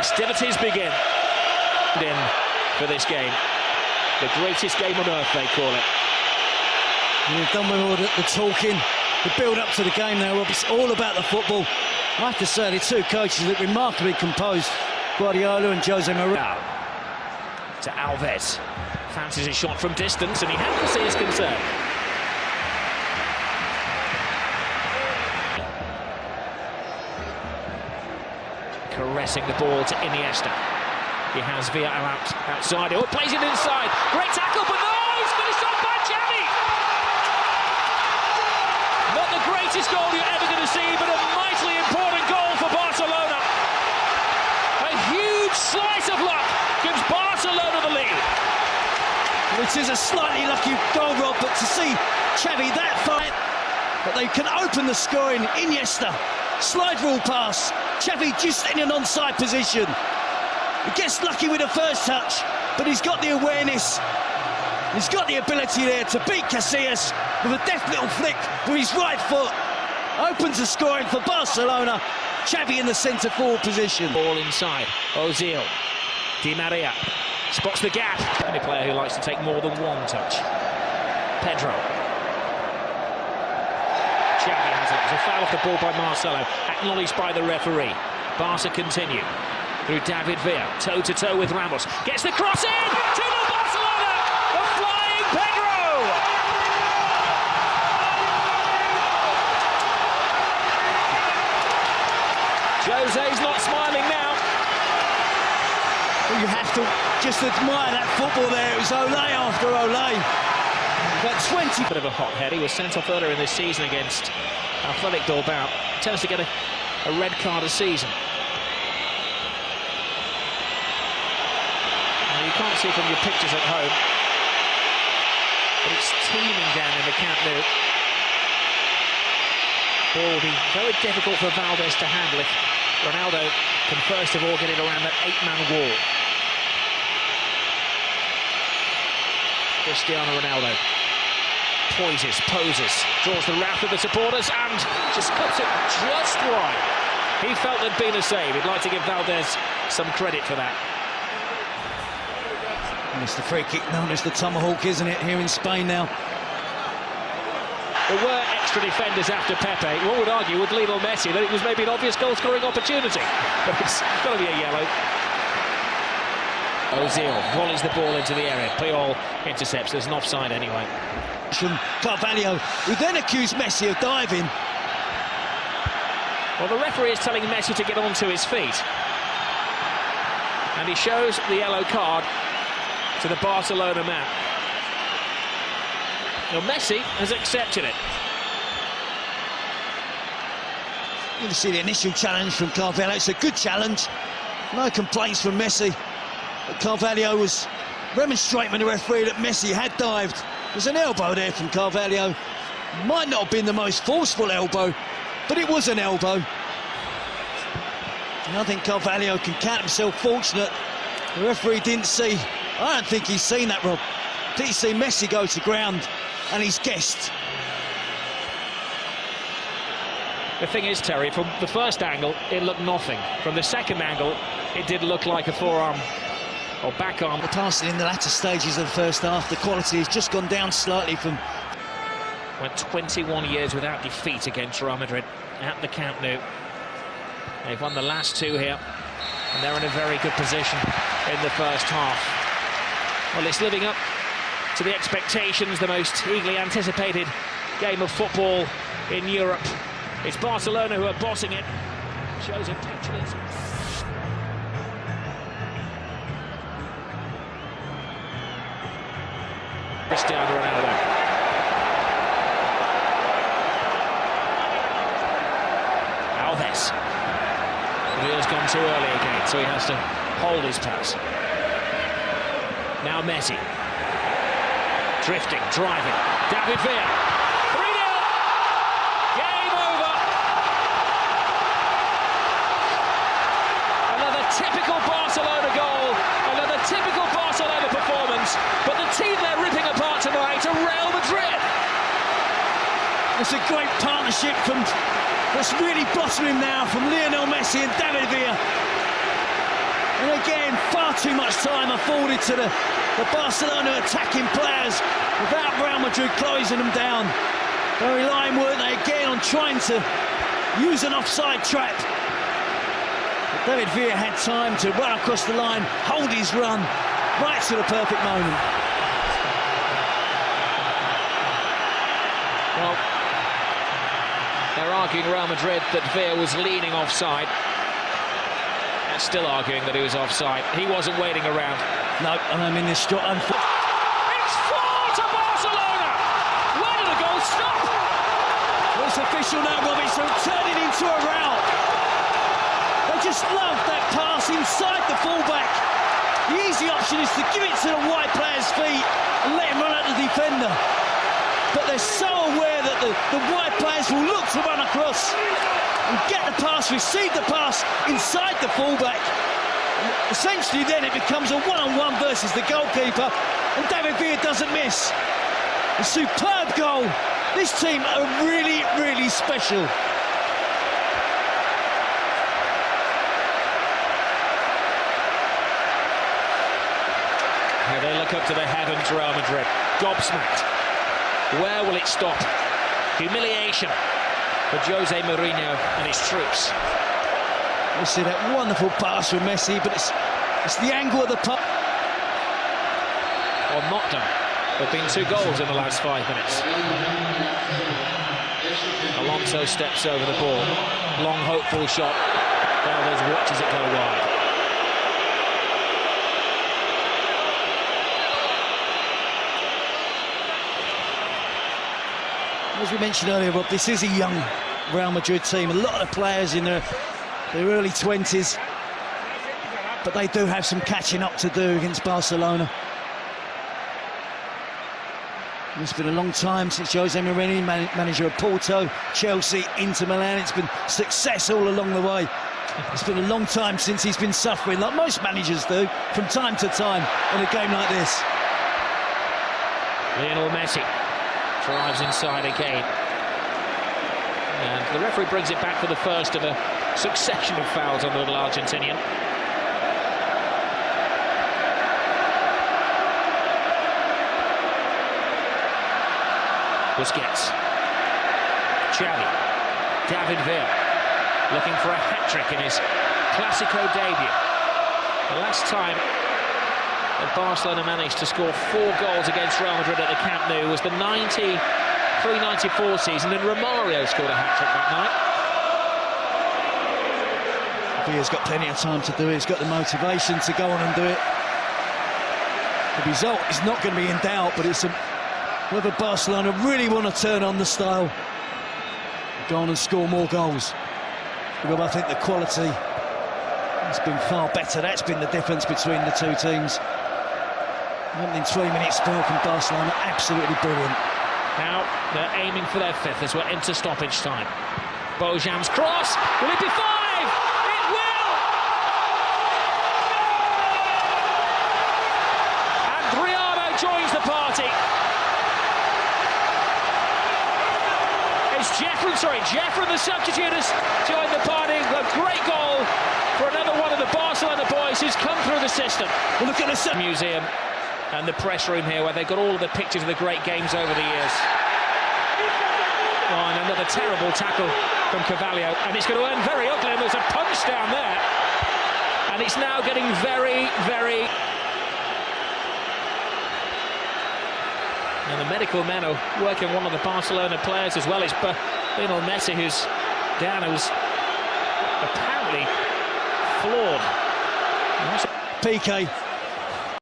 Festivities begin for this game. The greatest game on earth, they call it. You've done with all the talking, the build-up to the game now. It's all about the football. I have to say, the two coaches look remarkably composed, Guardiola and Jose Mourinho. To Alves. Fancies a shot from distance, and he had to see his concern. Caressing the ball to Iniesta. He has Villa outside. Oh, plays it inside. Great tackle, but no, he's finished off by Xavi. Not the greatest goal you're ever going to see, but a mightily important goal for Barcelona. A huge slice of luck gives Barcelona the lead. Which is a slightly lucky goal, Rob, but to see Xavi that far, but they can open the scoring. Iniesta, slide rule pass. Xavi just in an onside position. He gets lucky with the first touch, but he's got the awareness. He's got the ability there to beat Casillas with a deft little flick with his right foot. Opens the scoring for Barcelona. Xavi in the centre-forward position. Ball inside. Ozil. Di Maria spots the gap. Any player who likes to take more than one touch. Pedro. Xavi has it. There's a foul off the ball by Marcelo, acknowledged by the referee. Barca continue through David Villa, toe-to-toe with Ramos. Gets the cross in! 2-0 Barcelona! The flying Pedro! Jose's not smiling now. Well, you have to just admire that football there. It was Olé after Olé. About 20. Bit of a hothead. He was sent off earlier in this season against Athletic Bilbao. Tends to get a red card a season. Now, you can't see from your pictures at home, but it's teeming down in the Camp Nou. Ball will be very difficult for Valdez to handle if Ronaldo can first of all get it around that 8-man wall. Cristiano Ronaldo poses, draws the wrath of the supporters and just puts it just wide. He felt there'd been a save. He'd like to give Valdez some credit for that. And it's the free kick known as the tomahawk, isn't it, here in Spain now? There were extra defenders after Pepe. One would argue with Lionel Messi that it was maybe an obvious goal-scoring opportunity, but it's got to be a yellow. Ozil volleys the ball into the area. Puyol intercepts. There's an offside anyway. From Carvalho, who then accused Messi of diving. Well, the referee is telling Messi to get onto his feet. And he shows the yellow card to the Barcelona man. Now, Messi has accepted it. You can see the initial challenge from Carvalho. It's a good challenge. No complaints from Messi. But Carvalho was remonstrating with the referee that Messi had dived. There's an elbow there from Carvalho. Might not have been the most forceful elbow, but it was an elbow. And I think Carvalho can count himself fortunate. The referee didn't see. I don't think he's seen that, Rob. Did he see Messi go to ground and he's guessed? The thing is, Terry, from the first angle, it looked nothing. From the second angle, it did look like a forearm or back arm. The passing in the latter stages of the first half, the quality has just gone down slightly from... Went 21 years without defeat against Real Madrid at the Camp Nou. They've won the last two here, and they're in a very good position in the first half. Well, it's living up to the expectations, the most eagerly anticipated game of football in Europe. It's Barcelona who are bossing it. Shows impetuous. Cristiano Ronaldo. Alves. Villa's gone too early again, so he has to hold his pass. Now Messi. Drifting, driving. David Villa. 3-0. Game over. Another typical Barcelona goal. Another typical Barcelona performance. But the team they're ripping apart tonight are Real Madrid. It's a great partnership that's really blossoming now from Lionel Messi and David Villa. And again, far too much time afforded to the Barcelona attacking players without Real Madrid closing them down. They're relying, weren't they, again on trying to use an offside trap. But David Villa had time to run across the line, hold his run, right to the perfect moment. Well, they're arguing, Real Madrid, that Villa was leaning offside. They're still arguing that he was offside. He wasn't waiting around. No, and I'm in this shot. It's 4 to Barcelona! Where did the goal stop? Well, it's official now, Robbie, so turn it into a rout. They just love that pass inside the fullback. The easy option is to give it to the wide player's feet and let him run at the defender. But they're so aware that the wide players will look to run across and get the pass, receive the pass inside the fullback. Essentially then it becomes a one-on-one versus the goalkeeper, and David Villa doesn't miss. A superb goal. This team are really, really special. Now they look up to the heavens, Real Madrid, gobsmacked. Where will it stop? Humiliation for Jose Mourinho and his troops. You see that wonderful pass from Messi, but it's the angle of the pass. Or not done. There have been 2 goals in the last 5 minutes. Alonso steps over the ball. Long, hopeful shot. Valdez watches it go wide. As we mentioned earlier, Rob, this is a young Real Madrid team. A lot of the players in their early 20s. But they do have some catching up to do against Barcelona. It's been a long time since Jose Mourinho, manager of Porto, Chelsea, Inter Milan. It's been success all along the way. It's been a long time since he's been suffering, like most managers do, from time to time in a game like this. Lionel Messi drives inside again. And the referee brings it back for the first of a succession of fouls on the little Argentinian. Busquets. Xavi. David Villa looking for a hat-trick in his Clasico debut. The last time that Barcelona managed to score 4 goals against Real Madrid at the Camp Nou was the 93-94 season, and Romario scored a hat-trick that night. Villa's got plenty of time to do it. He's got the motivation to go on and do it. The result is not going to be in doubt, but it's whether Barcelona really want to turn on the style, go on and score more goals. Because I think the quality has been far better. That's been the difference between the two teams. The opening 3-minute spell from Barcelona, absolutely brilliant. Now they're aiming for their 5th as we're into stoppage time. Bojan's cross, will it be 5? It will! And Adriano joins the party. It's Jeffrey, the substitute, has joined the party. A great goal for another one of the Barcelona boys who's come through the system. Well, look at the museum and the press room here, where they've got all of the pictures of the great games over the years. Oh, and another terrible tackle from Carvalho, and it's going to end very ugly, and there's a punch down there. And it's now getting very, very... And the medical men are working one of the Barcelona players as well. It's Lionel Messi, who's down, who's apparently flawed. Piqué